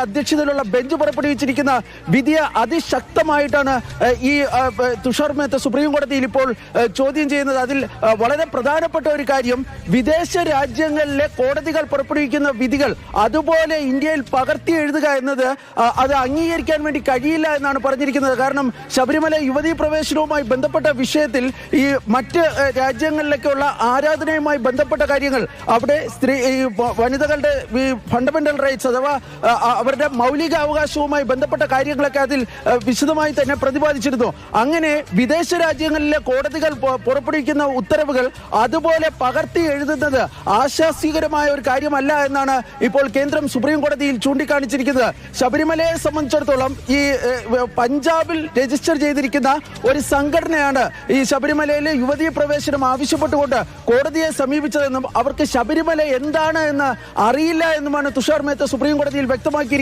അധ്യക്ഷതയിലുള്ള bench പുറപ്പെടുവിച്ചിരിക്കുന്ന വിധിയെ അതിശക്തമായിട്ടാണ് ഈ Tushar Mehta supreme കോടതിയിൽ ഇപ്പോൾ ചോദ്യം ചെയ്യുന്നത്. അതിൽ വളരെ പ്രധാനപ്പെട്ട ഒരു കാര്യം, വിദേശ രാജ്യങ്ങളിലെ കോടതികൾ പുറപ്പെടുവിക്കുന്ന വിധികൾ അതുപോലെ ഇന്ത്യയിൽ പകർത്തി എഴുതുക എന്നത് അത് അംഗീകരിക്കാൻ വേണ്ടി കഴിയില്ല എന്നാണ് പറഞ്ഞിരിക്കുന്നത്. കാരണം ശബരിമല യുവതീ പ്രവേശനവുമായി ബന്ധപ്പെട്ട വിഷയത്തിൽ ഈ മറ്റ് രാജ്യങ്ങളിലേക്കുള്ള ആരാധനയുമായി ബന്ധപ്പെട്ട കാര്യങ്ങൾ, അവിടെ വനിതകളുടെ ഫണ്ടമെന്റൽ റൈറ്റ്സ് അഥവാ അവരുടെ മൗലിക അവകാശവുമായി ബന്ധപ്പെട്ട കാര്യങ്ങളൊക്കെ അതിൽ വിശദമായി തന്നെ പ്രതിപാദിച്ചിരുന്നു. അങ്ങനെ വിദേശ രാജ്യങ്ങളിലെ കോടതികൾ പുറപ്പെടുവിക്കുന്ന ഉത്തരവുകൾ അതുപോലെ പകർത്തി എഴുതുന്നത് ആശാസ്യകരമായ ഒരു കാര്യമല്ല എന്നാണ് ഇപ്പോൾ കേന്ദ്രം സുപ്രീം കോടതിയിൽ ചൂണ്ടിക്കാണിച്ചിരിക്കുന്നത്. ശബരിമലയെ സംബന്ധിച്ചിടത്തോളം ഈ പഞ്ചാബിൽ രജിസ്റ്റർ ചെയ്തിരിക്കുന്ന ഒരു സംഘടനയാണ് ഈ ശബരിമലയിലെ യുവതീ പ്രവേശനം ആവശ്യപ്പെട്ടുകൊണ്ട് കോടതിയെ സമീപിച്ചതെന്നും അവർക്ക് ശബരിമല എന്താണ് എന്ന് അറിയില്ല എന്നുമാണ് തുഷാർ മേത്ത സുപ്രീം കോടതിയിൽ വ്യക്തമാക്കി.